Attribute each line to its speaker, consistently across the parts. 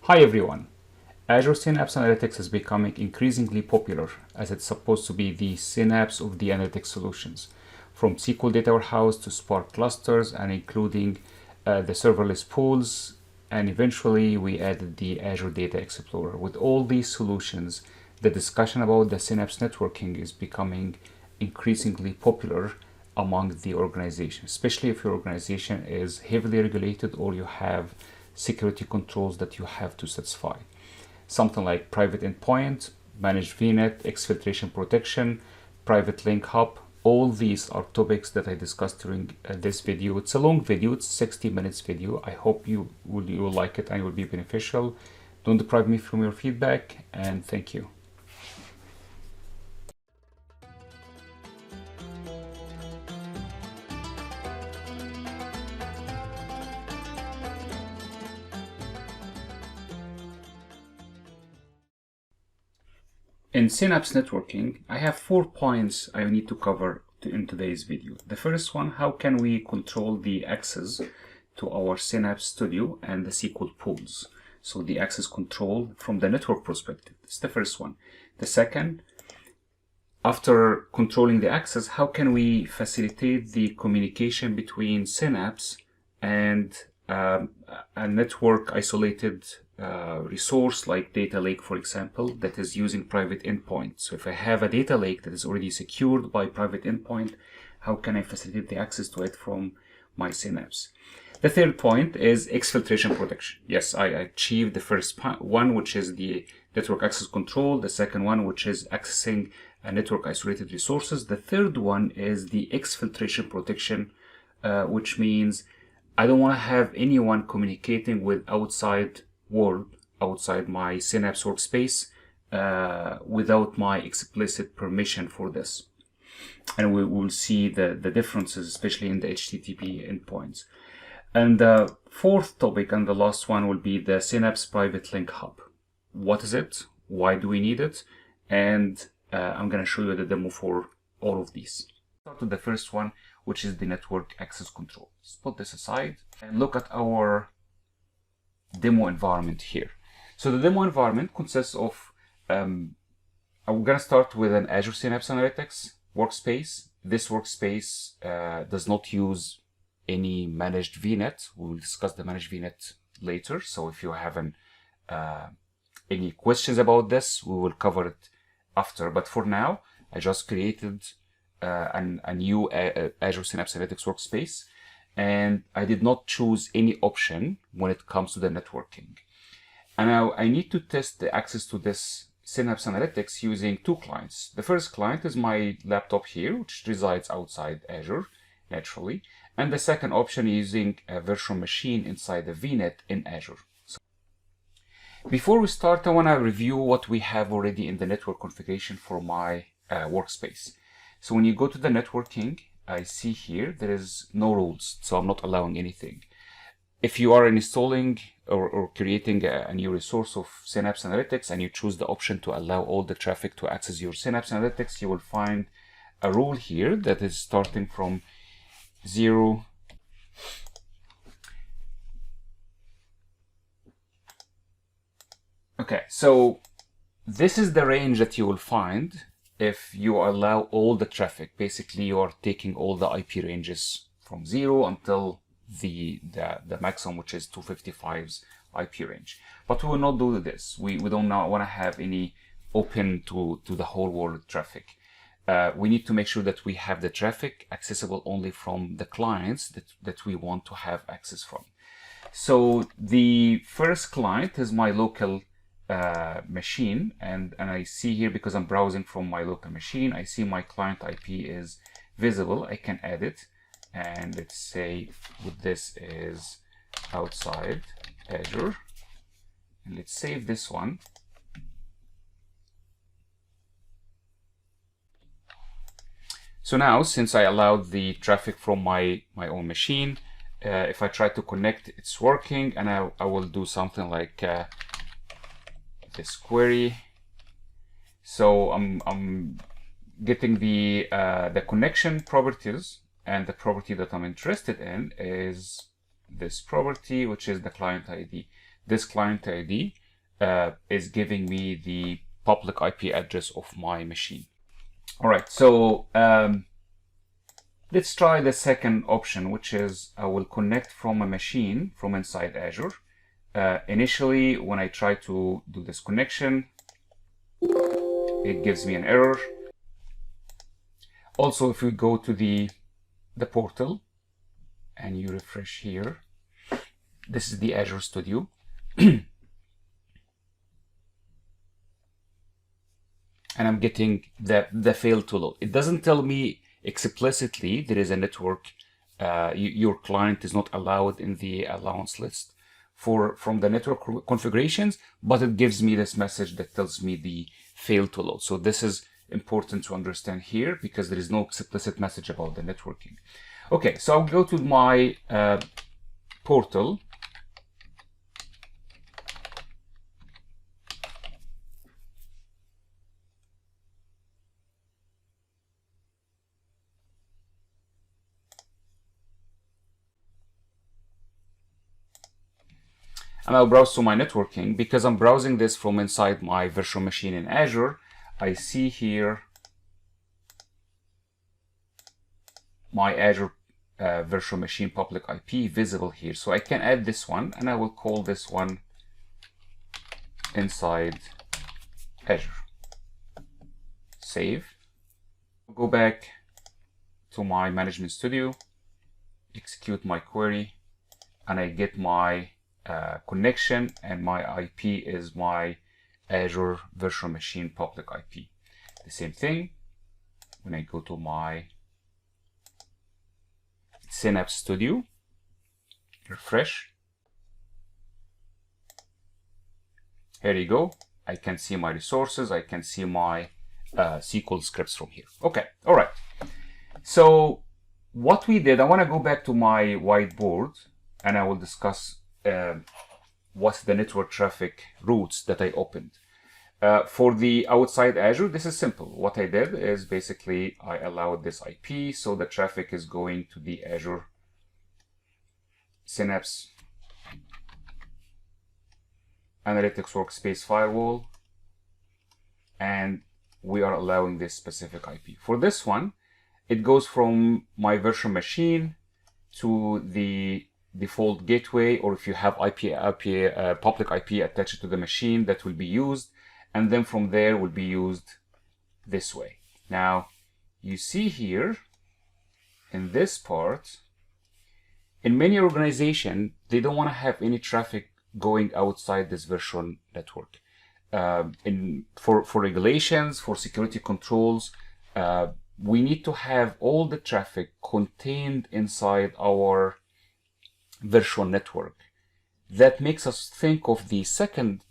Speaker 1: Hi everyone. Azure Synapse Analytics is becoming increasingly popular as it's supposed to be the synapse of the analytics solutions, from SQL data warehouse to Spark clusters and including the serverless pools, and eventually we added the Azure Data Explorer. With all these solutions, the discussion about the Synapse networking is becoming increasingly popular among the organization, especially if your organization is heavily regulated or you have security controls that you have to satisfy. Something like private endpoint, managed VNET, exfiltration protection, private link hub. All these are topics that I discussed during this video. It's a long video, it's 60 minutes video. I hope you will like it and it will be beneficial. Don't deprive me from your feedback, and thank you. In Synapse Networking, I have 4 points I need to cover in today's video. The first one, how can we control the access to our Synapse Studio and the SQL pools? So the access control from the network perspective. That's the first one. The second, after controlling the access, how can we facilitate the communication between Synapse and a network isolated resource like data lake, for example, that is using private endpoint. So if I have a data lake that is already secured by private endpoint, how can I facilitate the access to it from my Synapse? The third point is exfiltration protection. Yes, I achieved the first one, which is the network access control. The second one, which is accessing network isolated resources. The third one is the exfiltration protection, which means I don't want to have anyone communicating with outside world, outside my Synapse workspace, without my explicit permission for this. And we will see the differences, especially in the HTTP endpoints. And the fourth topic and the last one will be the Synapse Private Link Hub. What is it? Why do we need it? And I'm going to show you the demo for all of these. Start with the first one, which is the network access control. Let's put this aside and look at our demo environment here. So the demo environment consists of, I'm going to start with an Azure Synapse Analytics workspace. This workspace does not use any managed VNET. We will discuss the managed VNET later. So if you have any questions about this, we will cover it after. But for now, I just created a new Azure Synapse Analytics workspace, and I did not choose any option when it comes to the networking. And now I need to test the access to this Synapse Analytics using 2 clients. The first client is my laptop here, which resides outside Azure, naturally. And the second option is using a virtual machine inside the VNET in Azure. So before we start, I want to review what we have already in the network configuration for my workspace. So when you go to the networking, I see here there is no rules, so I'm not allowing anything. If you are installing or creating a new resource of Synapse Analytics and you choose the option to allow all the traffic to access your Synapse Analytics, you will find a rule here that is starting from 0 . Okay, so this is the range that you will find if you allow all the traffic. Basically, you are taking all the IP ranges from 0 until the maximum, which is 255's IP range. But we will not do this. We don't now want to have any open to the whole world traffic. We need to make sure that we have the traffic accessible only from the clients that we want to have access from. So the first client is my local machine, and I see here, because I'm browsing from my local machine, I see my client IP is visible. I can add it, and let's say with this is outside Azure, and let's save this one. So now, since I allowed the traffic from my own machine, if I try to connect, it's working, and I will do something like this query. So I'm getting the connection properties, and the property that I'm interested in is this property, which is the client ID. this client ID is giving me the public IP address of my machine. All right, so let's try the second option, which is I will connect from a machine from inside Azure. Initially, when I try to do this connection, it gives me an error. Also, if we go to the portal and you refresh here, this is the Azure Studio. And I'm getting the failed to load. It doesn't tell me explicitly there is a network, your client is not allowed in the allowance list from the network configurations, but it gives me this message that tells me the failed to load. So this is important to understand here because there is no explicit message about the networking. Okay, so I'll go to my portal. And I'll browse to my networking. Because I'm browsing this from inside my virtual machine in Azure, I see here my Azure virtual machine public IP visible here. So I can add this one, and I will call this one inside Azure. Save. Go back to my management studio, execute my query, and I get my connection, and my IP is my Azure virtual machine public IP. The same thing when I go to my Synapse Studio, refresh. Here you go. I can see my resources. I can see my SQL scripts from here. Okay, all right. So what we did, I want to go back to my whiteboard and I will discuss what's the network traffic routes that I opened. For the outside Azure, this is simple. What I did is basically I allowed this IP, so the traffic is going to the Azure Synapse Analytics Workspace Firewall, and we are allowing this specific IP. For this one, it goes from my virtual machine to the default gateway, or if you have public IP attached to the machine, that will be used, and then from there will be used this way. Now you see here in this part, in many organizations, they don't want to have any traffic going outside this virtual network. For regulations, for security controls, we need to have all the traffic contained inside our virtual network. That makes us think of the second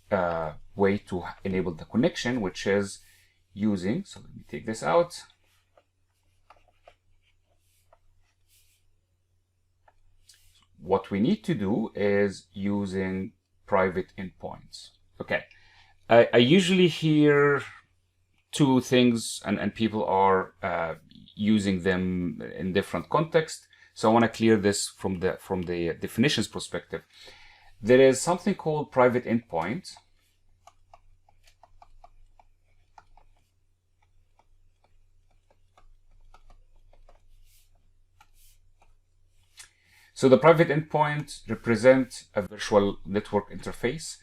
Speaker 1: way to enable the connection, which is using, so let me take this out. What we need to do is using private endpoints. Okay, I usually hear two things, and people are using them in different contexts. So I want to clear this from the definitions perspective. There is something called private endpoint. So the private endpoint represents a virtual network interface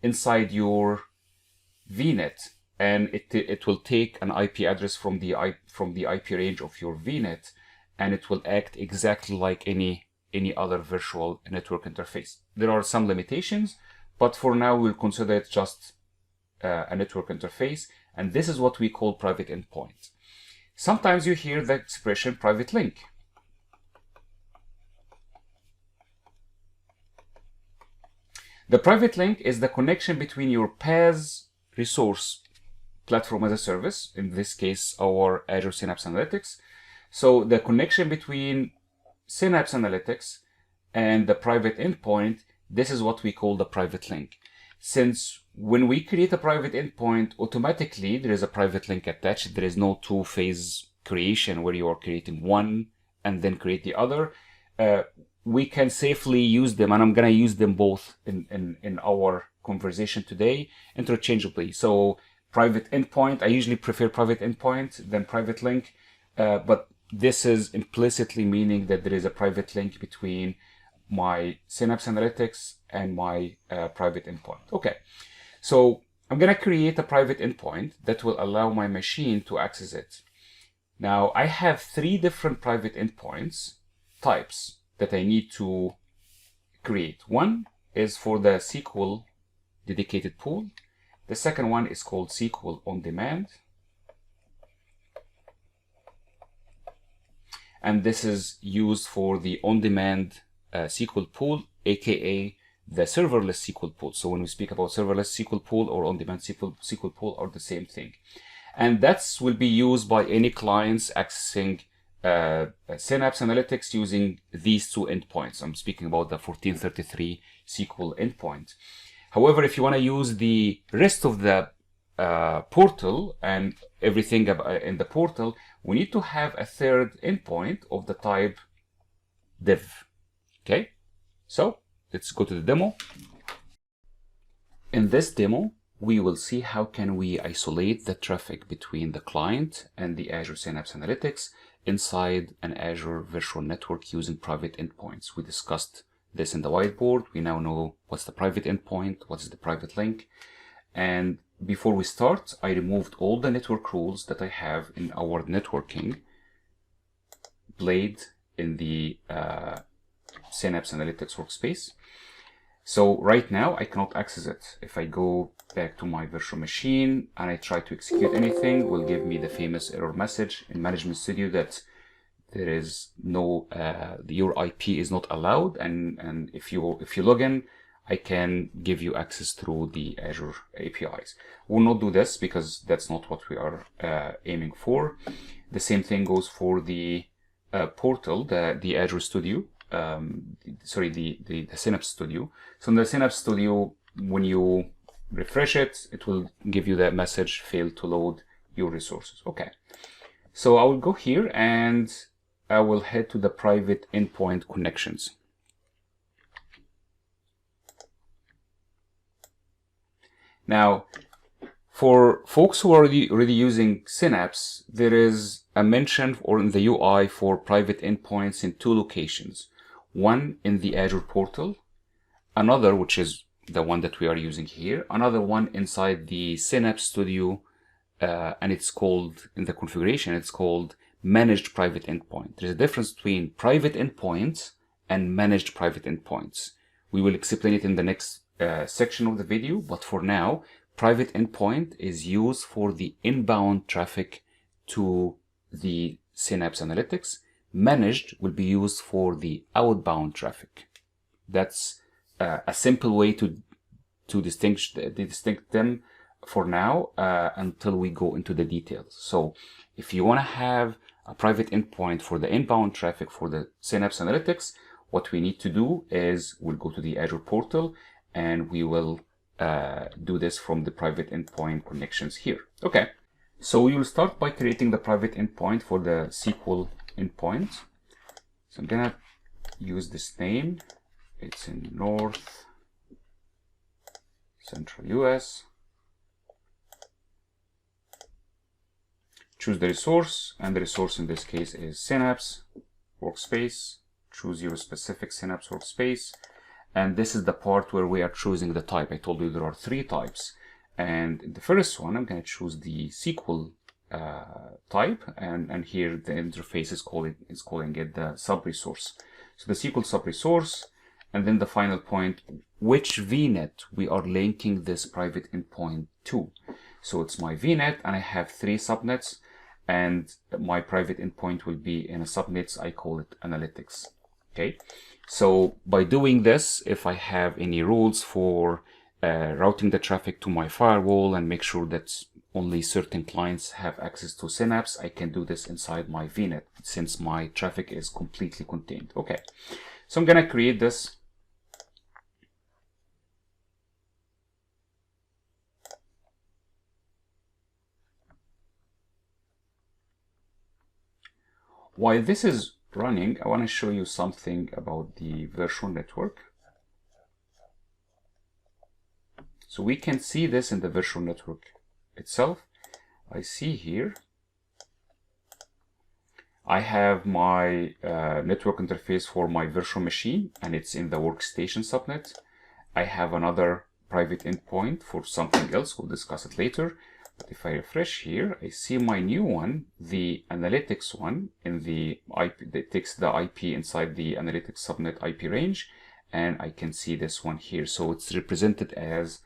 Speaker 1: inside your VNet, and it will take an IP address from the IP range of your VNet, and it will act exactly like any other virtual network interface. There are some limitations, but for now we'll consider it just a network interface, and this is what we call private endpoint. Sometimes you hear the expression private link. The private link is the connection between your PaaS resource, platform as a service, in this case our Azure Synapse Analytics. So the connection between Synapse Analytics and the private endpoint, this is what we call the private link. Since when we create a private endpoint, automatically there is a private link attached. There is no two-phase creation where you are creating one and then create the other. we can safely use them, and I'm going to use them both in our conversation today interchangeably. So private endpoint, I usually prefer private endpoint than private link, but this is implicitly meaning that there is a private link between my Synapse Analytics and my private endpoint. Okay, so I'm going to create a private endpoint that will allow my machine to access it. Now, I have 3 different private endpoints types that I need to create. One is for the SQL dedicated pool. The second one is called SQL on demand. And this is used for the on-demand SQL pool, aka the serverless SQL pool. So when we speak about serverless SQL pool or on-demand SQL pool are the same thing. And that will be used by any clients accessing Synapse Analytics using these 2 endpoints. I'm speaking about the 1433 SQL endpoint. However, if you want to use the rest of the portal and everything in the portal, we need to have a 3rd endpoint of the type div. Okay, so let's go to the demo. In this demo, we will see how can we isolate the traffic between the client and the Azure Synapse Analytics inside an Azure virtual network using private endpoints. We discussed this in the whiteboard. We now know what's the private endpoint, what is the private link. And before we start, I removed all the network rules that I have in our networking blade in the Synapse Analytics workspace. So right now I cannot access it. If I go back to my virtual machine and I try to execute anything, will give me the famous error message in Management Studio that there is no your IP is not allowed, and if you log in, I can give you access through the Azure APIs. We'll not do this because that's not what we are aiming for. The same thing goes for the portal, the Azure Studio. The Synapse Studio. So in the Synapse Studio, when you refresh it, it will give you that message, failed to load your resources. Okay, so I will go here and I will head to the private endpoint connections. Now, for folks who are already using Synapse, there is a mention or in the UI for private endpoints in 2 locations. One in the Azure portal, another, which is the one that we are using here, another one inside the Synapse Studio, and it's called, in the configuration, it's called managed private endpoint. There's a difference between private endpoints and managed private endpoints. We will explain it in the next section of the video, but for now, private endpoint is used for the inbound traffic to the Synapse Analytics. Managed will be used for the outbound traffic. That's a simple way to distinguish them for now until we go into the details. So if you want to have a private endpoint for the inbound traffic for the Synapse Analytics, what we need to do is we'll go to the Azure portal and we will do this from the private endpoint connections here. Okay, so we will start by creating the private endpoint for the SQL endpoint. So I'm gonna use this name. It's in North Central US. Choose the resource, and the resource in this case is Synapse Workspace. Choose your specific Synapse Workspace. And this is the part where we are choosing the type. I told you there are 3 types. And in the first one, I'm going to choose the SQL type, and here the interface is calling it the sub-resource. So the SQL sub-resource, and then the final point, which VNET we are linking this private endpoint to. So it's my VNET, and I have 3 subnets, and my private endpoint will be in a subnets, I call it analytics. Okay, so by doing this, if I have any rules for routing the traffic to my firewall and make sure that only certain clients have access to Synapse, I can do this inside my VNet since my traffic is completely contained. Okay, so I'm gonna create this. While this is running, I want to show you something about the virtual network. So we can see this in the virtual network itself. I see here I have my network interface for my virtual machine, and it's in the workstation subnet. I have another private endpoint for something else. We'll discuss it later. But if I refresh here, I see my new one, the analytics one, in the IP that takes the IP inside the analytics subnet IP range, and I can see this one here. So it's represented as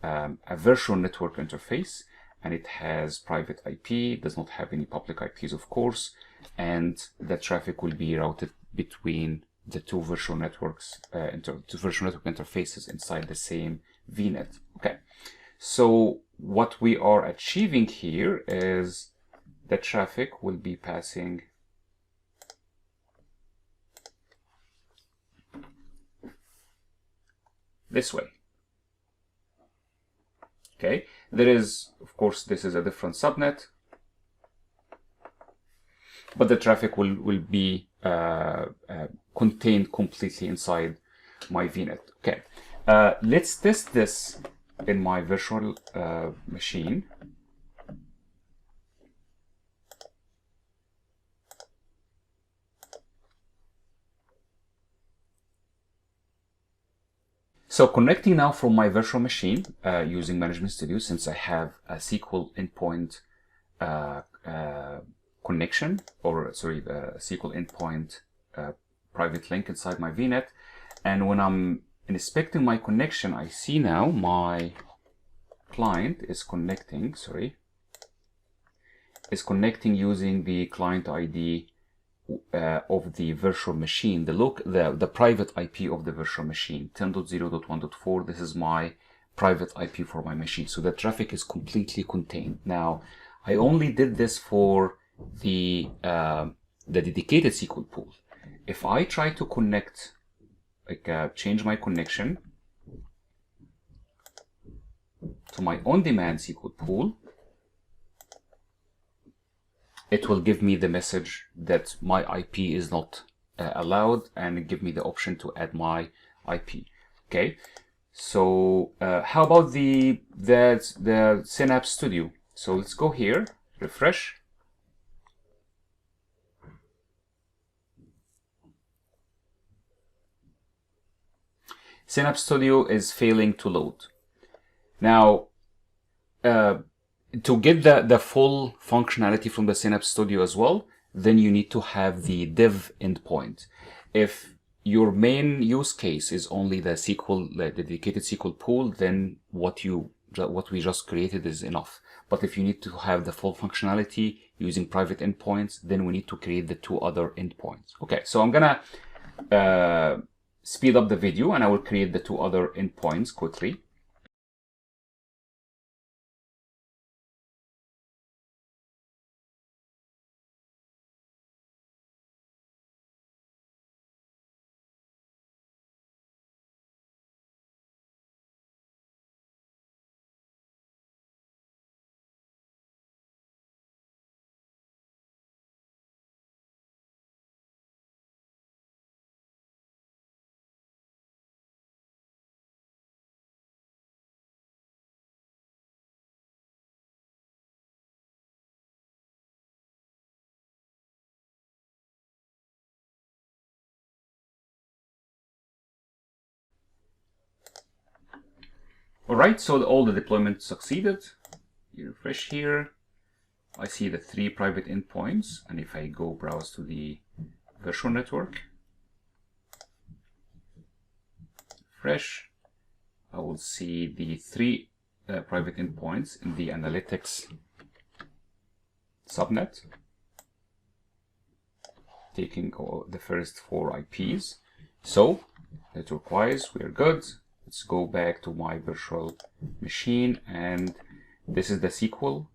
Speaker 1: a virtual network interface, and it has private IP, does not have any public IPs, of course, and the traffic will be routed between the two virtual networks, two virtual network interfaces inside the same VNet. Okay, so what we are achieving here is the traffic will be passing this way. Okay, there is, of course, this is a different subnet, but the traffic will be contained completely inside my VNet. Okay, let's test this in my virtual machine. So connecting now from my virtual machine using Management Studio, since I have a SQL endpoint connection, or sorry, the SQL endpoint private link inside my VNet. And when I'm inspecting my connection, I see now my client is connecting, is connecting using the client ID of the virtual machine, the private IP of the virtual machine, 10.0.1.4. This is my private IP for my machine. So the traffic is completely contained. Now, I only did this for the dedicated SQL pool. If I try to connect, change my connection to my on-demand SQL pool, it will give me the message that my IP is not allowed, and give me the option to add my IP. Okay, so how about the Synapse Studio? So let's go here, refresh. Synapse Studio is failing to load. Now, to get the full functionality from the Synapse Studio as well, then you need to have the dev endpoint. If your main use case is only the dedicated SQL pool, then what we just created is enough. But if you need to have the full functionality using private endpoints, then we need to create the two other endpoints. Okay, so I'm gonna speed up the video, and I will create the two other endpoints quickly. All right, so all the deployment succeeded. You refresh here. I see the 3 private endpoints, and if I go browse to the virtual network, refresh, I will see the 3 private endpoints in the analytics subnet, taking the first 4 IPs. So network-wise, we are good. Let's go back to my virtual machine, and this is the SQL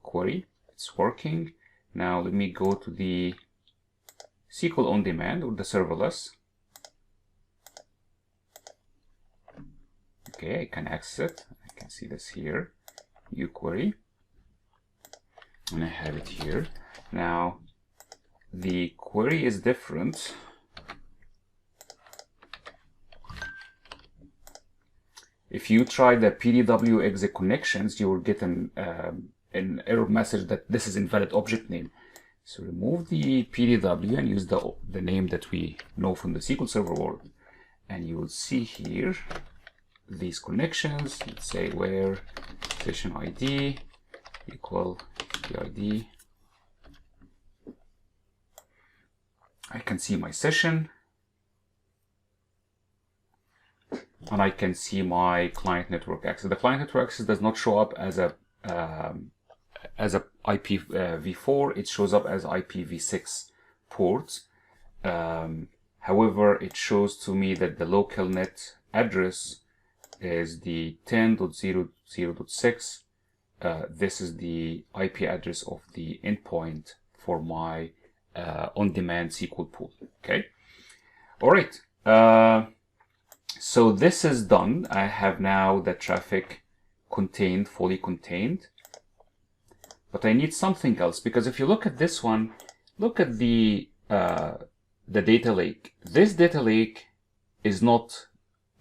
Speaker 1: query. It's working. Now let me go to the SQL on demand, or the serverless. Okay, I can access it. I can see this here, new query, and I have it here. Now the query is different, if you try the PDW exit connections, you will get an error message that this is invalid object name. So remove the PDW and use the name that we know from the SQL Server world. And you will see here these connections. Let's say where session ID equal PID. I can see my session. And I can see my client network access. The client network access does not show up as a IPv4. It shows up as IPv6 ports. However, it shows to me that the local net address is the 10.0.0.6. This is the IP address of the endpoint for my on-demand SQL pool. Okay. All right. So this is done. I have now the traffic contained, fully contained. But I need something else, because if you look at this one, look at the data lake. This data lake is not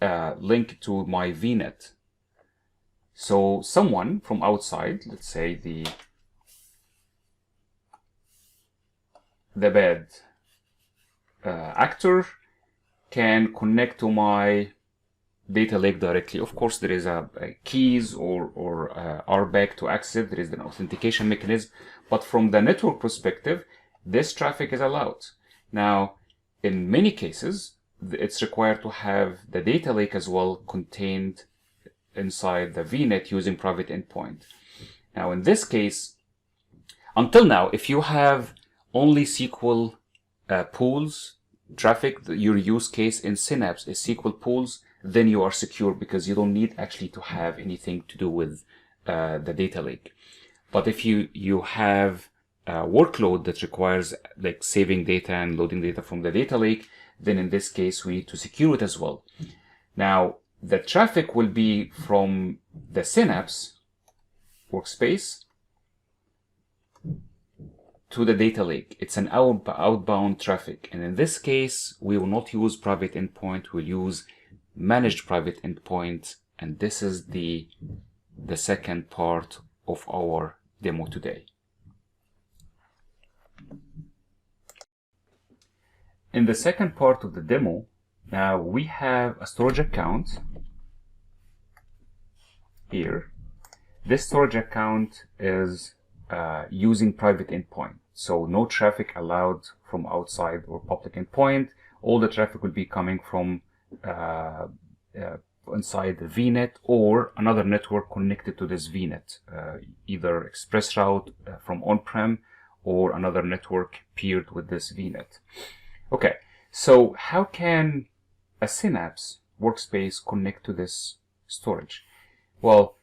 Speaker 1: linked to my VNet. So someone from outside, let's say the bad actor, can connect to my data lake directly. Of course, there is a keys or RBAC to access it. There is an authentication mechanism. But from the network perspective, this traffic is allowed. Now, in many cases, it's required to have the data lake as well contained inside the VNet using private endpoint. Now, in this case, until now, if you have only SQL pools, traffic, your use case in Synapse is SQL pools, then you are secure because you don't need actually to have anything to do with the data lake. But if you have a workload that requires like saving data and loading data from the data lake, then in this case we need to secure it as well. Now the traffic will be from the Synapse workspace to the data lake. It's an outbound traffic, and in this case we will not use private endpoint, we'll use managed private endpoint, and this is the second part of our demo today. In the second part of the demo, now we have a storage account here. This storage account is using private endpoint, so no traffic allowed from outside or public endpoint. All the traffic will be coming from inside the VNet or another network connected to this VNet, either express route from on-prem or another network paired with this VNet. Okay, so how can a Synapse workspace connect to this storage? Well,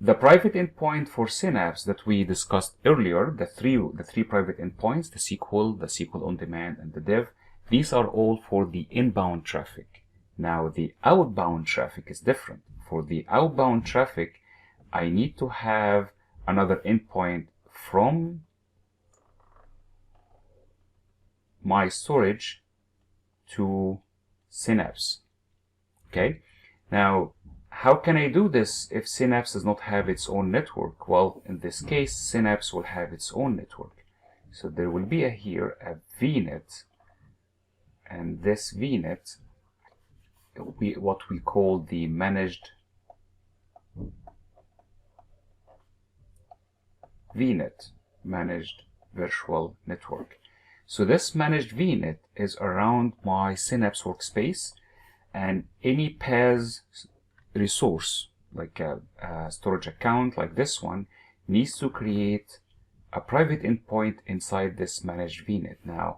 Speaker 1: the private endpoint for Synapse that we discussed earlier, the three private endpoints, the SQL on demand, and the dev, these are all for the inbound traffic. Now the outbound traffic is different. For the outbound traffic, I need to have another endpoint from my storage to Synapse. Okay, now how can I do this if Synapse does not have its own network? Well, in this case, Synapse will have its own network. So there will be here a VNet, and this VNet will be what we call the managed VNet, managed virtual network. So this managed VNet is around my Synapse workspace, and any PaaS resource, like a storage account like this one, needs to create a private endpoint inside this managed VNet. Now,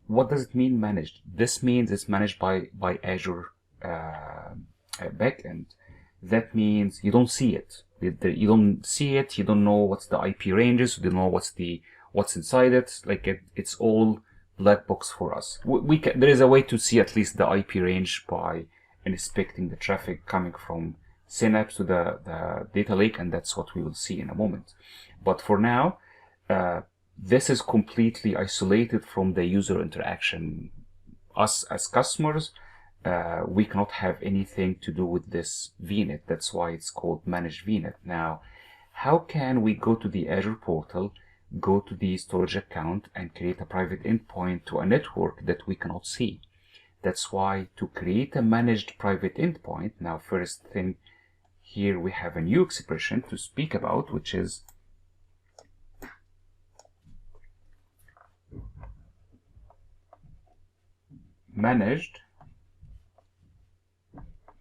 Speaker 1: what does it mean managed? This means it's managed by Azure backend. That means you don't see it. You don't see it. You don't know what's the IP ranges. You don't know what's inside it. Like it's all black box for us. There is a way to see at least the IP range by inspecting the traffic coming from Synapse to the data lake, and that's what we will see in a moment. But for now, this is completely isolated from the user interaction. Us as customers, we cannot have anything to do with this VNet. That's why it's called Managed VNet. Now, how can we go to the Azure portal, go to the storage account, and create a private endpoint to a network that we cannot see? That's why to create a managed private endpoint, now first thing here we have a new expression to speak about, which is managed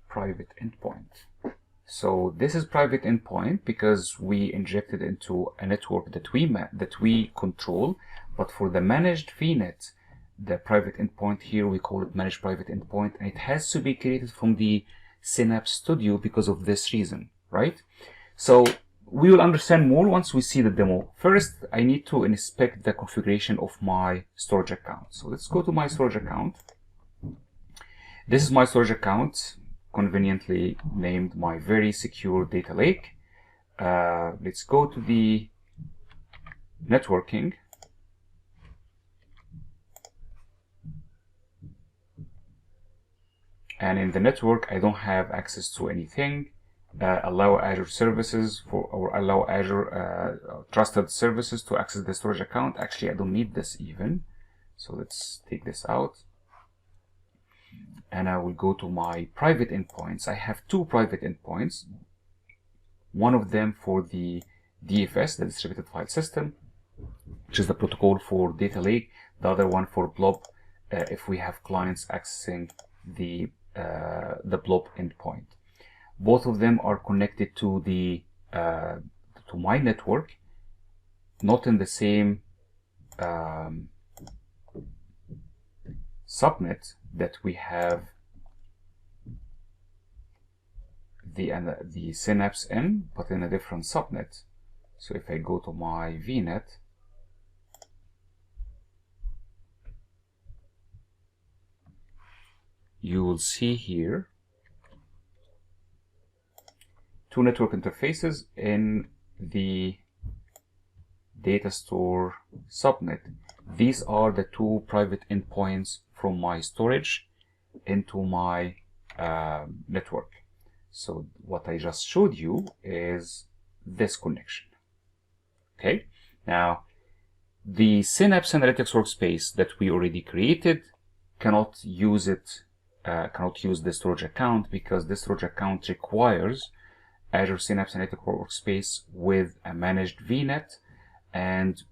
Speaker 1: private endpoint. So this is private endpoint because we injected into a network that we control, but for the managed VNet, the private endpoint here, we call it managed private endpoint, and it has to be created from the Synapse Studio because of this reason, right? So we will understand more once we see the demo. First, I need to inspect the configuration of my storage account. So let's go to my storage account. This is my storage account, conveniently named my very secure data lake. Let's go to the networking. And in the network, I don't have access to anything. Allow Azure services or allow Azure trusted services to access the storage account. Actually, I don't need this even. So let's take this out. And I will go to my private endpoints. I have two private endpoints. One of them for the DFS, the distributed file system, which is the protocol for data lake. The other one for blob, if we have clients accessing the blob endpoint. Both of them are connected to the to my network, not in the same subnet that we have the Synapse in, but in a different subnet. So if I go to my VNet, you will see here two network interfaces in the data store subnet. These are the two private endpoints from my storage into my network. So what I just showed you is this connection. Okay, now the Synapse Analytics workspace that we already created cannot use the storage account, because the storage account requires Azure Synapse Analytics workspace with a managed VNet, and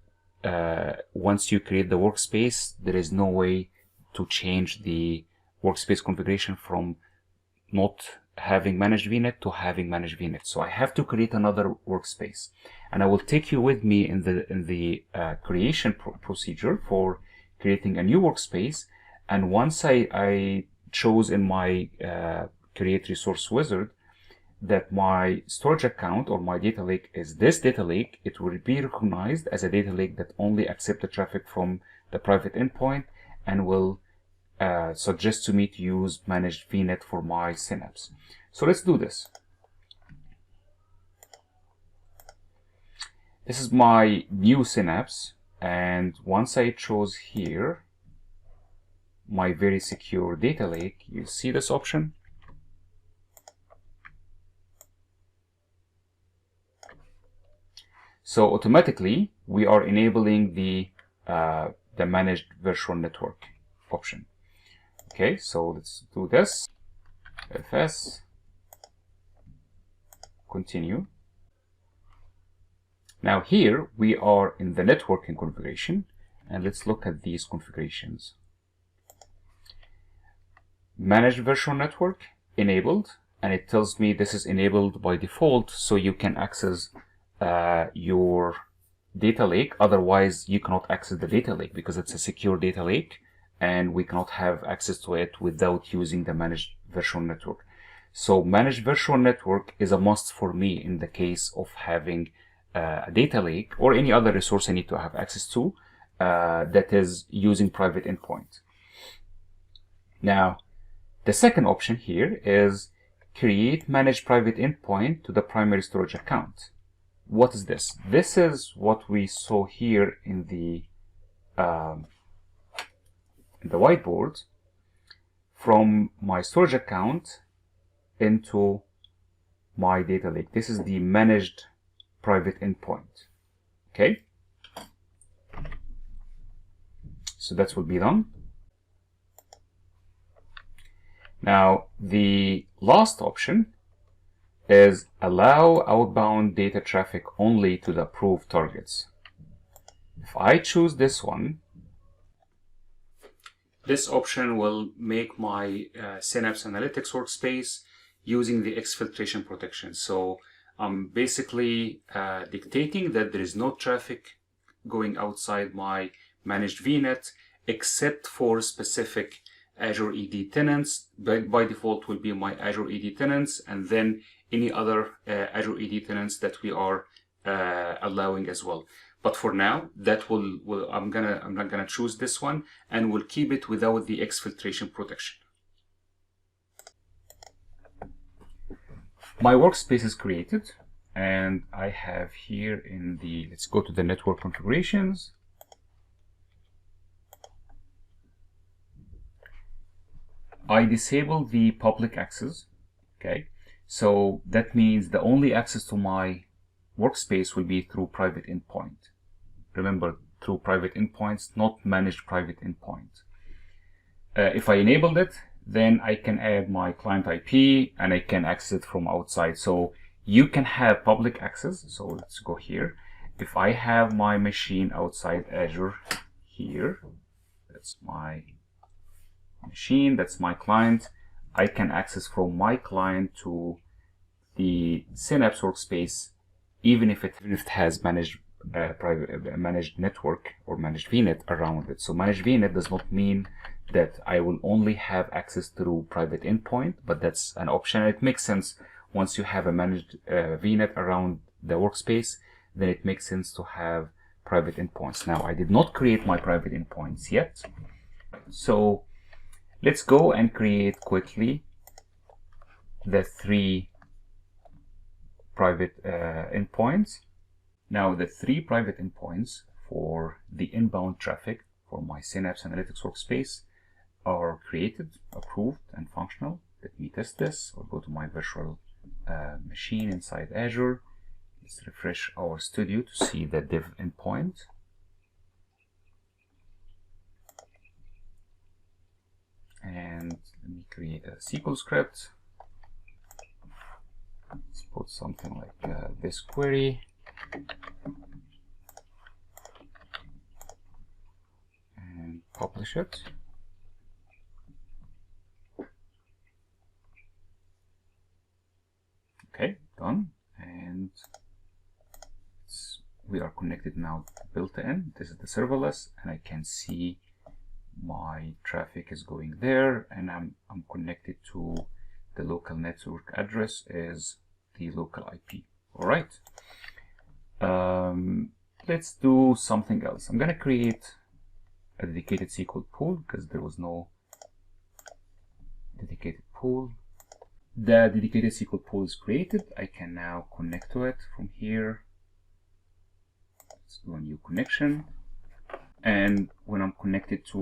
Speaker 1: once you create the workspace, there is no way to change the workspace configuration from not having managed VNet to having managed VNet. So I have to create another workspace, and I will take you with me in the creation procedure for creating a new workspace. And once I chose in my create resource wizard that my storage account or my data lake is this data lake, it will be recognized as a data lake that only accepts the traffic from the private endpoint, and will suggest to me to use managed VNet for my Synapse. So let's do this. This is my new Synapse, and once I chose here my very secure data lake, you see this option. So automatically we are enabling the managed virtual network option. Okay, so let's do this. FS, continue. Now here we are in the networking configuration, and let's look at these configurations. Managed virtual network enabled, and it tells me this is enabled by default, so you can access your data lake. Otherwise you cannot access the data lake because it's a secure data lake, and we cannot have access to it without using the managed virtual network. So managed virtual network is a must for me in the case of having a data lake or any other resource I need to have access to that is using private endpoint. Now, the second option here is create managed private endpoint to the primary storage account. what is this? This is what we saw here in the whiteboard, from my storage account into my data lake. This is the managed private endpoint. Okay, so that will be done. Now the last option is allow outbound data traffic only to the approved targets. If I choose this one, this option will make my Synapse Analytics workspace using the Exfiltration Protection. So I'm basically dictating that there is no traffic going outside my managed VNet except for specific Azure AD tenants. By default will be my Azure AD tenants, and then any other Azure AD tenants that we are allowing as well. But for now, that I'm not gonna choose this one, and we'll keep it without the Exfiltration Protection. My workspace is created, and I have here in the, let's go to the network configurations. I disable the public access. Okay, so that means the only access to my workspace will be through private endpoint. Remember, through private endpoints, not managed private endpoint. If I enabled it, then I can add my client IP and I can access it from outside. So you can have public access. So let's go here. If I have my machine outside Azure here, that's my machine, that's my client, I can access from my client to the Synapse workspace, even if it has managed managed network or managed VNet around it. So managed VNet does not mean that I will only have access through private endpoint, but that's an option. It makes sense once you have a managed VNet around the workspace, then it makes sense to have private endpoints. Now, I did not create my private endpoints yet, so let's go and create quickly the 3 private endpoints. Now, the 3 private endpoints for the inbound traffic for my Synapse Analytics workspace are created, approved, and functional. Let me test this. I'll go to my virtual machine inside Azure. Let's refresh our studio to see the dev endpoint. And let me create a SQL script. Let's put something like this query. And publish it. Okay, done. And we are connected now to built-in. This is the serverless, and I can see my traffic is going there, and I'm connected to the local network address is the local IP. All right. Let's do something else. I'm gonna create a dedicated SQL pool because there was no dedicated pool. The dedicated SQL pool is created. I can now connect to it from here. Let's do a new connection. And when I'm connected to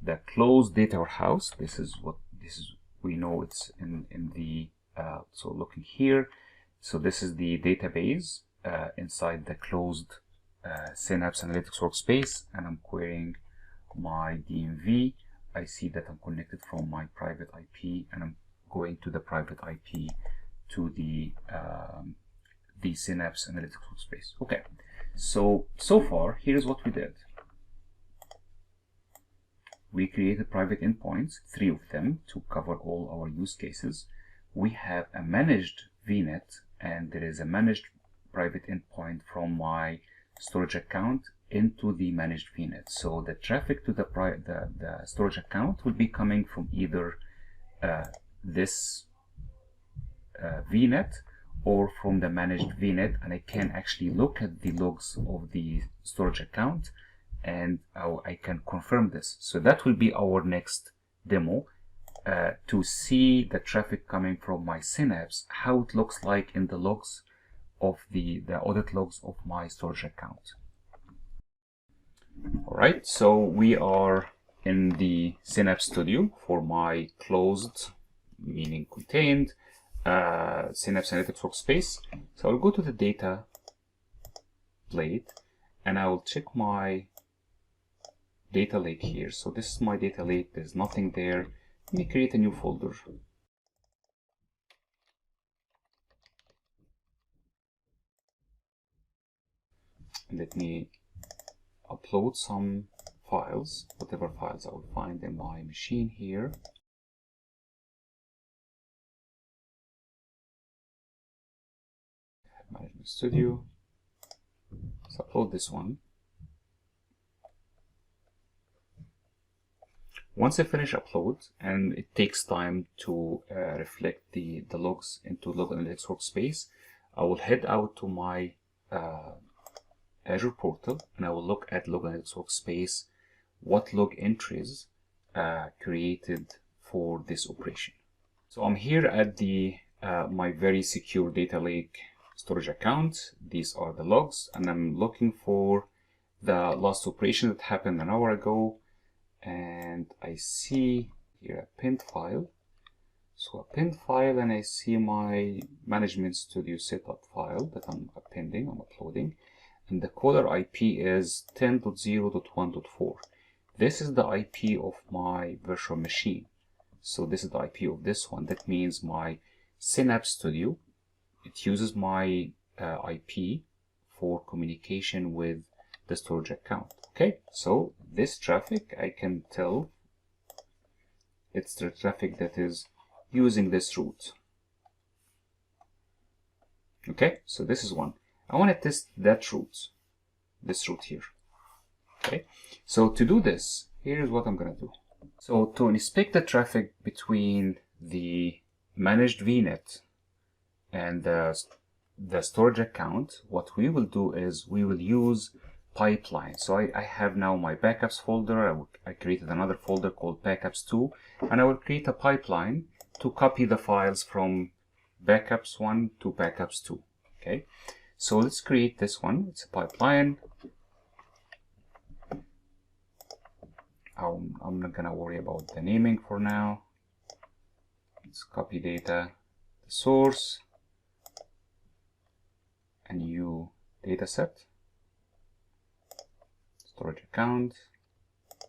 Speaker 1: the closed data warehouse, this is we know it's in the so looking here. So this is the database inside the closed Synapse Analytics workspace, and I'm querying my DMV. I see that I'm connected from my private IP, and I'm going to the private IP to the Synapse Analytics workspace. Okay, so far here's what we did. We created private endpoints, 3 of them, to cover all our use cases. We have a managed VNet, and there is a managed private endpoint from my storage account into the managed VNet. So the traffic to the storage account will be coming from either this VNet or from the managed VNet, and I can actually look at the logs of the storage account, and I can confirm this. So that will be our next demo, to see the traffic coming from my Synapse, how it looks like in the logs of the audit logs of my storage account. All right, so we are in the Synapse Studio for my closed, meaning contained, Synapse Analytics workspace. So I'll go to the data plate and I will check my data lake here. So this is my data lake, there's nothing there. Let me create a new folder. Let me upload some files, whatever files I will find in my machine here. Management Studio. Let's upload this one. Once I finish upload, and it takes time to reflect the logs into Log Analytics Workspace, I will head out to my Azure portal and I will look at Log Analytics Workspace, what log entries created for this operation. So I'm here at the my very secure data lake storage account. These are the logs, and I'm looking for the last operation that happened an hour ago. And I see here a pinned file. So a pinned file, and I see my Management Studio setup file that I'm appending, I'm uploading. And the caller IP is 10.0.1.4. This is the IP of my virtual machine. So this is the IP of this one. That means my Synapse Studio, it uses my IP for communication with the storage account. Okay, so this traffic, I can tell it's the traffic that is using this route. Okay, so this is one. I want to test that route, this route here. Okay, so to do this, here's what I'm going to do. So to inspect the traffic between the managed VNET and the storage account, what we will do is we will use pipeline. So I have now my backups folder. I created another folder called backups 2, and I will create a pipeline to copy the files from backups 1 to backups 2. Okay, so let's create this one. It's a pipeline. I'm not gonna worry about the naming for now. Let's copy data, the source, a new data set, storage account,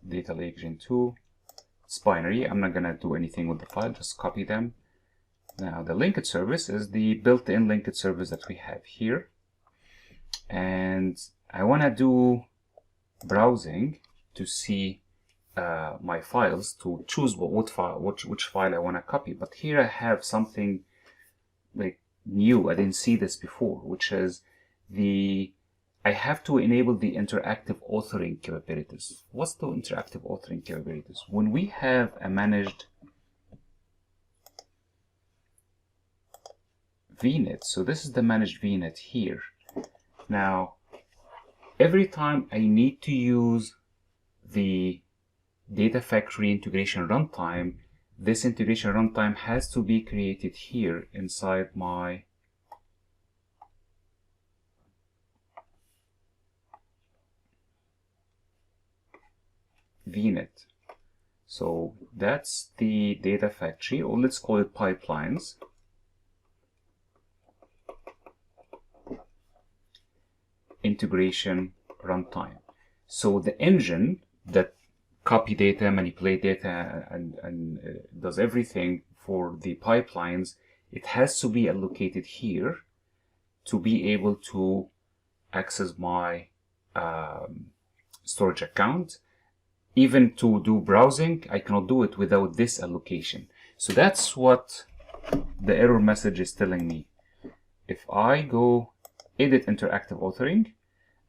Speaker 1: data lake gen 2. It's binary. I'm not gonna do anything with the file, just copy them. Now the linked service is the built-in linked service that we have here, and I want to do browsing to see my files, to choose which file I want to copy. But here I have something like new. I didn't see this before, which is I have to enable the interactive authoring capabilities. What's the interactive authoring capabilities? When we have a managed VNET, so this is the managed VNET here. Now, every time I need to use the Data Factory integration runtime, this integration runtime has to be created here inside my VNET. So that's the Data Factory, or let's call it pipelines. Integration runtime. So the engine that copy data, manipulate data, and does everything for the pipelines, it has to be allocated here to be able to access my storage account. Even to do browsing, I cannot do it without this allocation. So that's what the error message is telling me. If I go edit interactive authoring,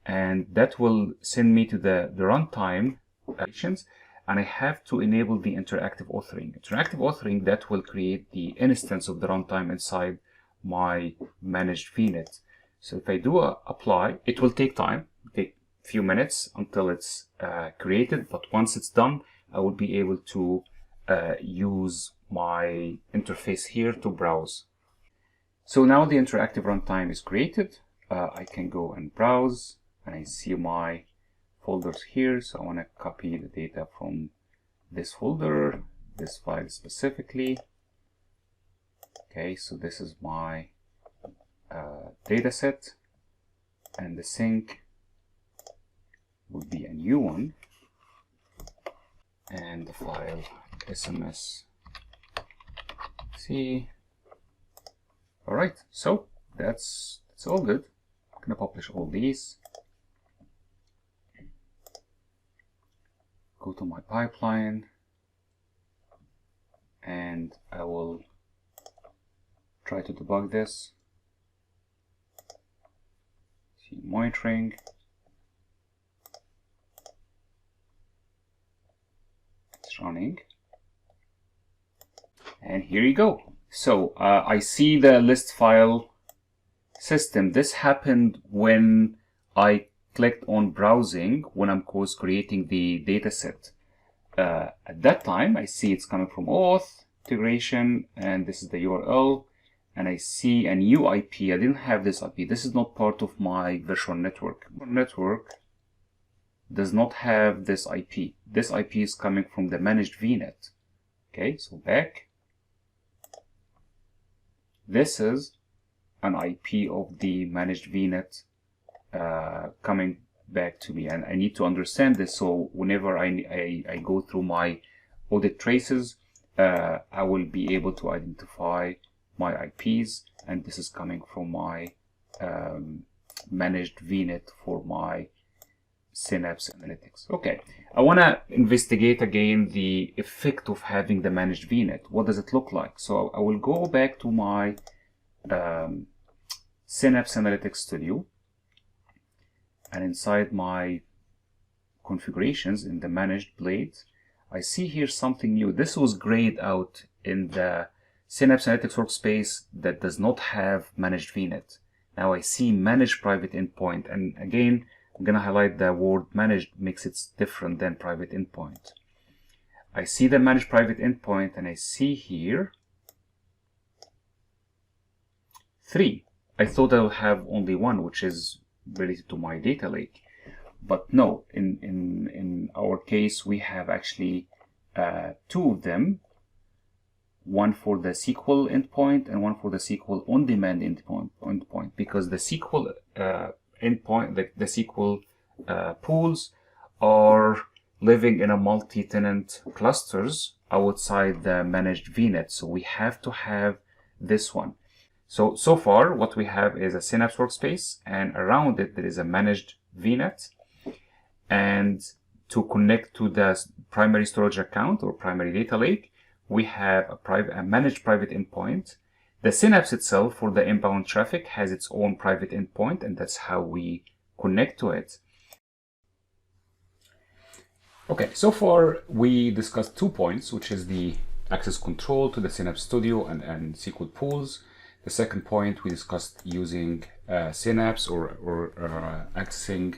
Speaker 1: and that will send me to the runtime actions, and I have to enable the interactive authoring. Interactive authoring, that will create the instance of the runtime inside my managed VNet. So if I do apply, it will take time, take a few minutes until it's created, but once it's done, I will be able to use my interface here to browse. So now the interactive runtime is created. I can go and browse, and I see my folders here. So I want to copy the data from this folder, this file specifically. Okay, so this is my data set, and the sync would be a new one, and the file SMS C. All right, so that's all good. I'm gonna publish all these. Go to my pipeline, and I will try to debug this. See, monitoring. It's running. And here you go. So I see the list file system. This happened when I clicked on browsing when I'm creating the data set. At that time, I see it's coming from auth, integration, and this is the URL. And I see a new IP. I didn't have this IP. This is not part of my virtual network. Network does not have this IP. This IP is coming from the managed VNet. Okay, so back. This is an IP of the managed VNet coming back to me, and I need to understand this. So whenever I go through my audit traces, I will be able to identify my IPs, and this is coming from my managed VNet for my Synapse Analytics. Okay, I want to investigate again the effect of having the managed VNet. What does it look like? So I will go back to my Synapse Analytics Studio, and inside my configurations in the managed blade, I see here something new. This was grayed out in the Synapse Analytics workspace that does not have managed VNet. Now I see managed private endpoint, and again, I'm going to highlight the word managed makes it different than private endpoint. I see the managed private endpoint, and I see here 3. I thought I'll have only one, which is related to my data lake. But no, in our case, we have actually 2 of them. One for the SQL endpoint and one for the SQL on-demand endpoint, because the SQL endpoint, the SQL pools are living in a multi-tenant clusters outside the managed VNet. So we have to have this one. So far what we have is a Synapse workspace, and around it there is a managed VNet. And to connect to the primary storage account or primary data lake, we have a managed private endpoint. The Synapse itself for the inbound traffic has its own private endpoint, and that's how we connect to it. Okay, so far we discussed 2 points, which is the access control to the Synapse Studio and SQL pools. The second point we discussed using Synapse or accessing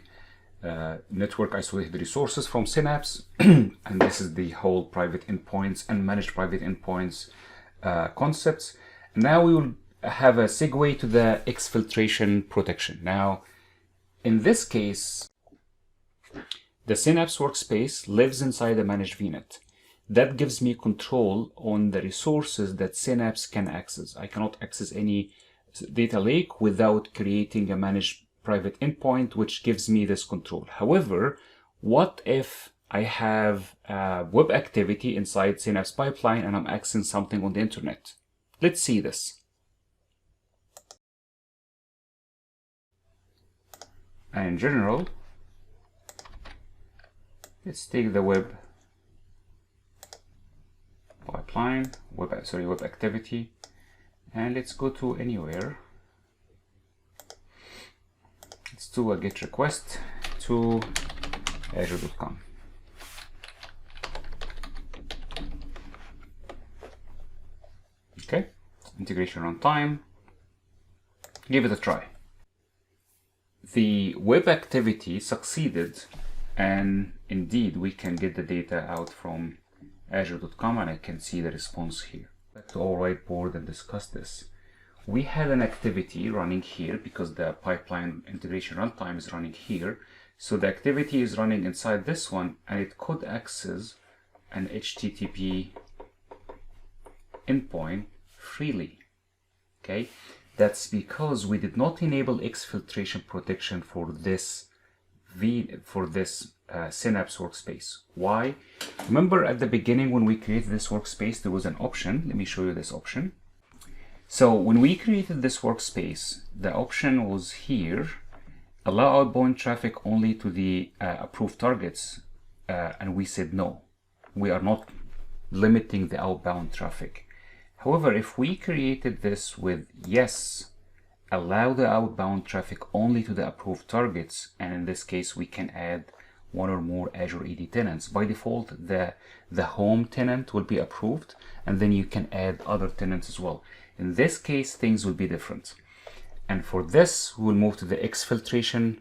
Speaker 1: network isolated resources from Synapse, and this is the whole private endpoints and managed private endpoints concepts. Now we will have a segue to the exfiltration protection. Now, in this case, the Synapse workspace lives inside the managed VNet. That gives me control on the resources that Synapse can access. I cannot access any data lake without creating a managed private endpoint, which gives me this control. However, what if I have web activity inside Synapse pipeline and I'm accessing something on the internet? Let's see this. And in general, let's take the web pipeline, web activity, and let's go to anywhere. Let's do a GET request to Azure.com. Okay, integration runtime. Give it a try. The web activity succeeded, and indeed we can get the data out from Azure.com, and I can see the response here. Back to our whiteboard and discuss this. we had an activity running here because the pipeline integration runtime is running here. So the activity is running inside this one, and it could access an HTTP endpoint freely. Okay, that's because we did not enable exfiltration protection for this Synapse workspace. Why? Remember at the beginning when we created this workspace, there was an option. Let me show you this option. So when we created this workspace, the option was here, allow outbound traffic only to the approved targets, and we said no, we are not limiting the outbound traffic. However, if we created this with yes, allow the outbound traffic only to the approved targets, and in this case we can add one or more Azure AD tenants. By default, the home tenant will be approved, and then you can add other tenants as well. In this case, things will be different. And for this, we will move to the exfiltration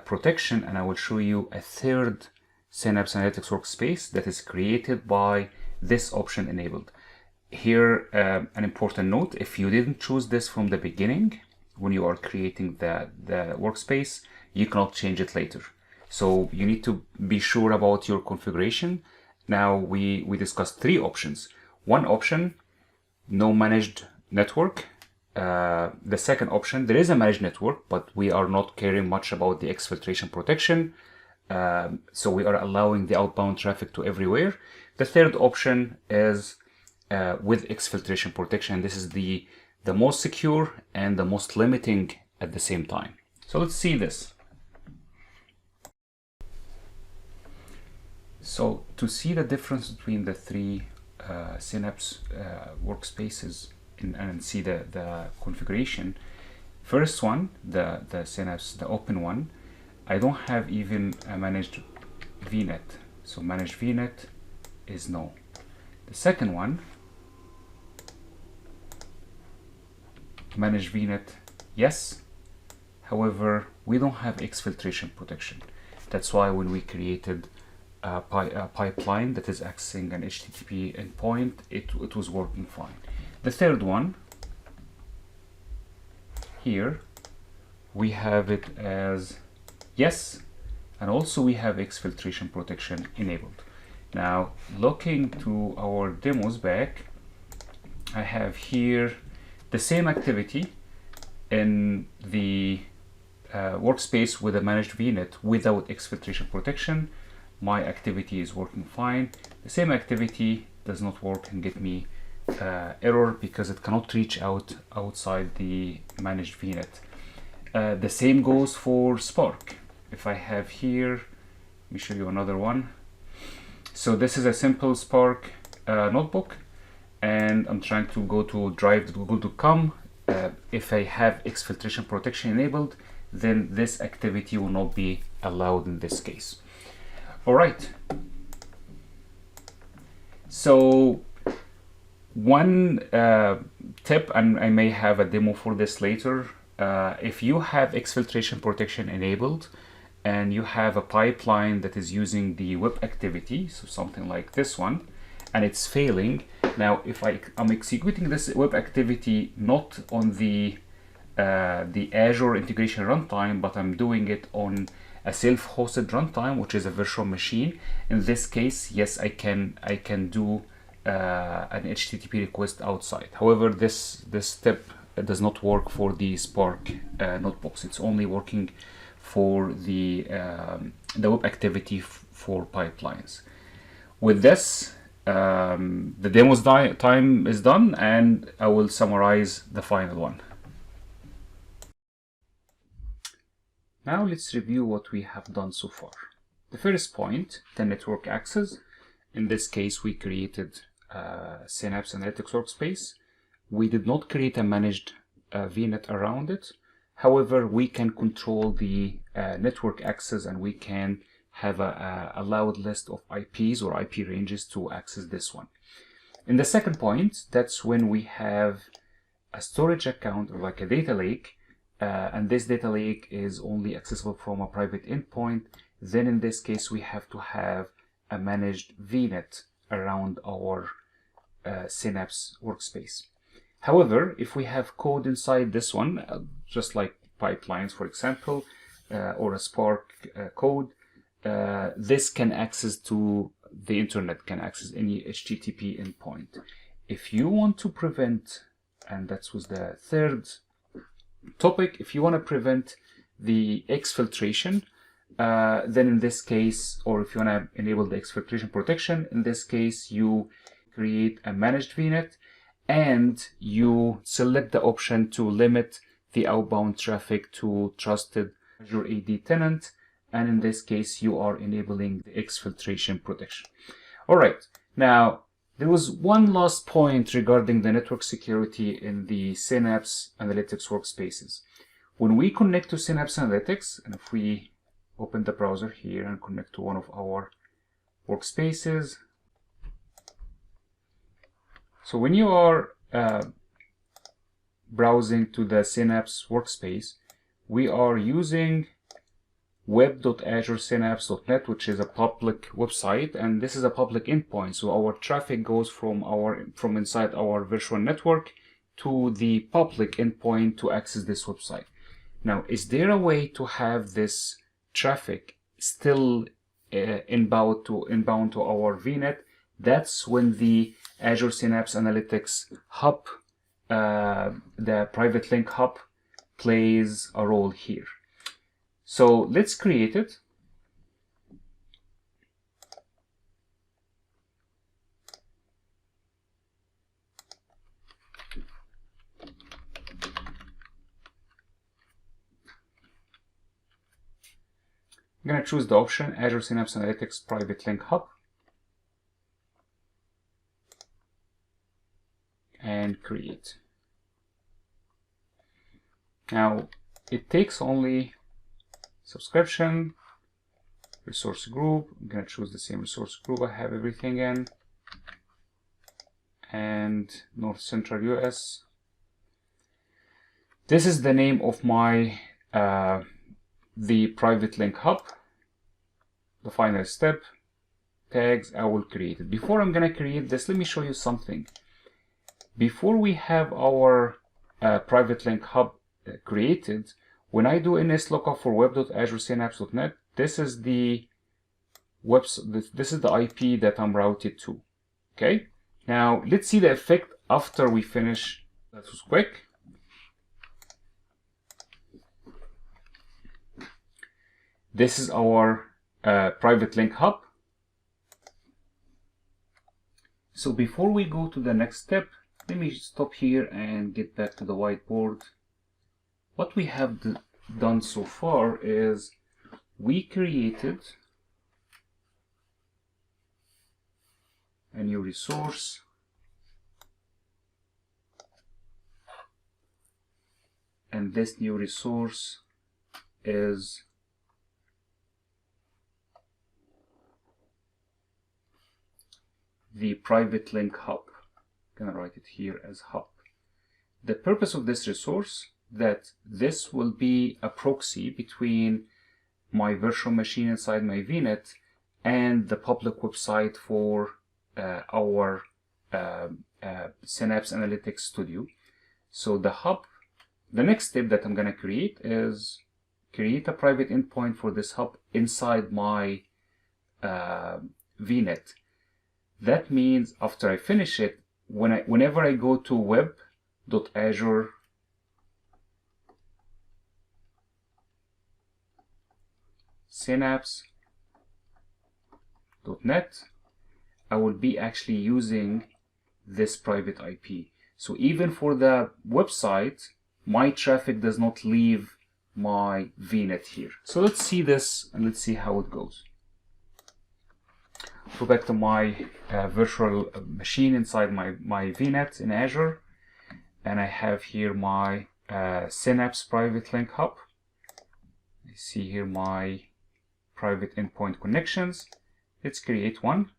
Speaker 1: protection, and I will show you a third Synapse Analytics workspace that is created by this option enabled. Here, an important note, if you didn't choose this from the beginning, when you are creating the workspace, you cannot change it later. So you need to be sure about your configuration. Now we discussed three options. One option, no managed network. The second option, there is a managed network, but we are not caring much about the exfiltration protection. So we are allowing the outbound traffic to everywhere. The third option is with exfiltration protection. This is the most secure and the most limiting at the same time. So let's see this. So to see the difference between the three Synapse workspaces and see the configuration, first one, the Synapse, the open one, I don't have even a managed VNET. So managed VNET is no. The second one, managed VNET, yes. However, we don't have exfiltration protection. That's why when we created a pipeline that is accessing an HTTP endpoint, it was working fine. The third one, here, we have it as yes, and also we have exfiltration protection enabled. Now, looking to our demos back, I have here the same activity in the workspace with a managed VNet without exfiltration protection. My activity is working fine. The same activity does not work and get me error because it cannot reach outside the managed VNet. The same goes for Spark. If I have here, let me show you another one. So this is a simple Spark notebook, and I'm trying to go to drive.google.com. If I have exfiltration protection enabled, then this activity will not be allowed in this case. All right. So one tip, and I may have a demo for this later, if you have exfiltration protection enabled and you have a pipeline that is using the web activity, so something like this one, and it's failing. Now, if I'm executing this web activity not on the Azure integration runtime, but I'm doing it on a self-hosted runtime, which is a virtual machine. In this case, yes, I can do an HTTP request outside. However, this step does not work for the Spark notebooks. It's only working for the web activity for pipelines. With this, the demo's time is done, and I will summarize the final one. Now let's review what we have done so far. The first point, the network access. In this case, we created Synapse Analytics Workspace. We did not create a managed VNet around it. However, we can control the network access, and we can have a allowed list of IPs or IP ranges to access this one. In the second point, that's when we have a storage account or like a data lake, and this data lake is only accessible from a private endpoint. Then in this case, we have to have a managed VNet around our Synapse workspace. However, if we have code inside this one, just like pipelines, for example, or a Spark code, this can access to the internet, can access any HTTP endpoint. If you want to prevent, and that was the third topic, if you want to prevent the exfiltration, then in this case, or if you want to enable the exfiltration protection, in this case, you create a managed VNet and you select the option to limit the outbound traffic to trusted Azure AD tenant. And in this case, you are enabling the exfiltration protection. All right. Now, there was one last point regarding the network security in the Synapse Analytics workspaces. When we connect to Synapse Analytics, and if we open the browser here and connect to one of our workspaces, so when you are browsing to the Synapse workspace, we are using web.azuresynapse.net, which is a public website, and this is a public endpoint. So our traffic goes from inside our virtual network to the public endpoint to access this website. Now, is there a way to have this traffic still inbound to our VNet? That's when the Azure Synapse Analytics Hub, the private link hub, plays a role here. So let's create it. I'm going to choose the option Azure Synapse Analytics Private Link Hub and create. Now it takes only subscription, resource group. I'm going to choose the same resource group I have everything in, and North Central US. This is the name of my the private link hub. The final step, tags, I will create it. Before I'm going to create this, let me show you something. Before we have our private link hub created, when I do nslookup for web.azuresynapse.net, this is the this is the IP that I'm routed to. Okay. Now let's see the effect after we finish. That was quick. This is our private link hub. So before we go to the next step, let me stop here and get back to the whiteboard. What we have done so far is we created a new resource, and this new resource is the private link hub. I'm gonna write it here as hub. The purpose of this resource, that this will be a proxy between my virtual machine inside my VNet and the public website for our Synapse Analytics Studio. So the hub, the next step that I'm going to create is create a private endpoint for this hub inside my VNet. That means after I finish it, whenever I go to web.azure synapse.net, I will be actually using this private IP. So even for the website, my traffic does not leave my VNet here. So let's see this and let's see how it goes. Go back to my virtual machine inside my VNet in Azure, and I have here my Synapse private link hub. I see here my private endpoint connections. Let's create one.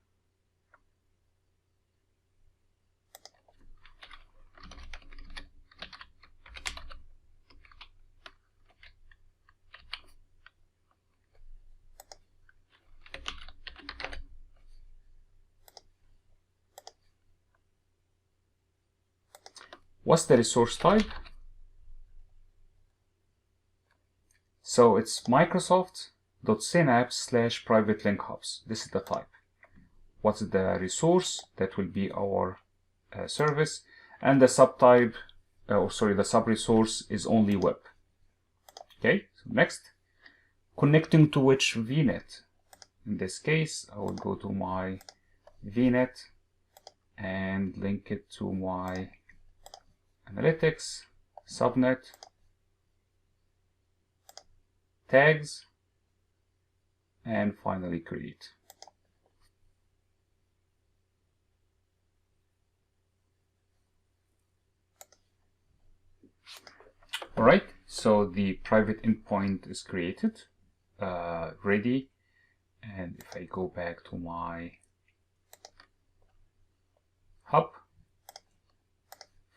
Speaker 1: What's the resource type? So it's Microsoft.synapse/private link hubs. This is the type. What's the resource? That will be our service. And the subtype, the sub-resource is only web. Okay, so next. Connecting to which VNet? In this case, I will go to my VNet and link it to my analytics, subnet, tags, and finally create. Alright, so the private endpoint is created, ready, and if I go back to my hub,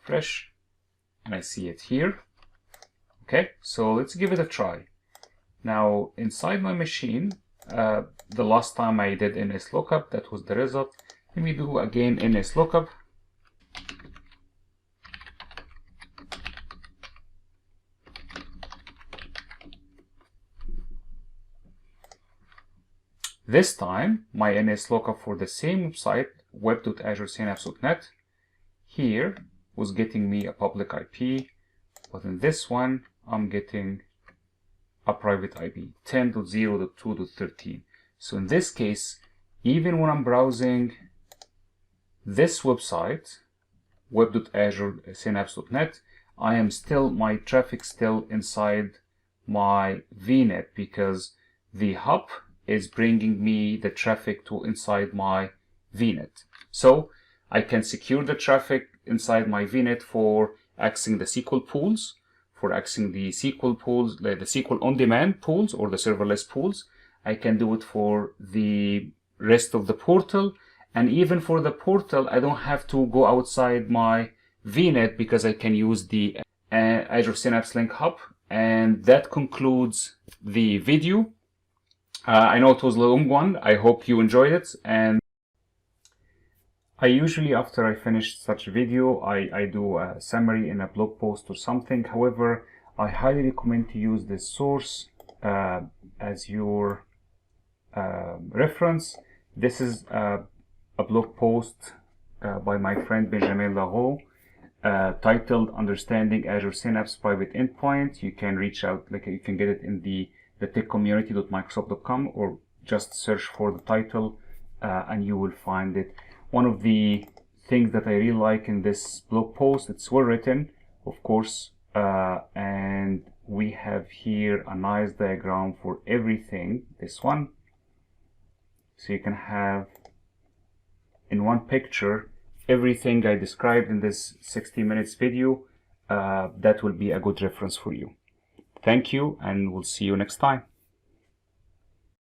Speaker 1: fresh, and I see it here. Okay, so let's give it a try. Now inside my machine, the last time I did NSLOOKUP, that was the result. Let me do again NSLOOKUP. This time, my NSLOOKUP for the same website, web.azuresynapse.net, here was getting me a public IP, but in this one, I'm getting a private IP, 10.0.2.13. So in this case, even when I'm browsing this website, web.azuresynapse.net, my traffic still inside my VNet because the hub is bringing me the traffic to inside my VNet. So I can secure the traffic inside my VNet for accessing the SQL pools, for accessing the SQL pools, the SQL on-demand pools or the serverless pools. I can do it for the rest of the portal. And even for the portal, I don't have to go outside my VNet because I can use the Azure Synapse Link Hub. And that concludes the video. I know it was a long one. I hope you enjoyed it. And I usually, after I finish such a video, I do a summary in a blog post or something. However, I highly recommend to use this source as your reference. This is a blog post by my friend Benjamin Laroux titled Understanding Azure Synapse Private Endpoint. You can reach out, you can get it in the techcommunity.microsoft.com or just search for the title and you will find it. One of the things that I really like in this blog post, it's well written, of course, and we have here a nice diagram for everything, this one. So you can have in one picture everything I described in this 60 minutes video. That will be a good reference for you. Thank you, and we'll see you next time.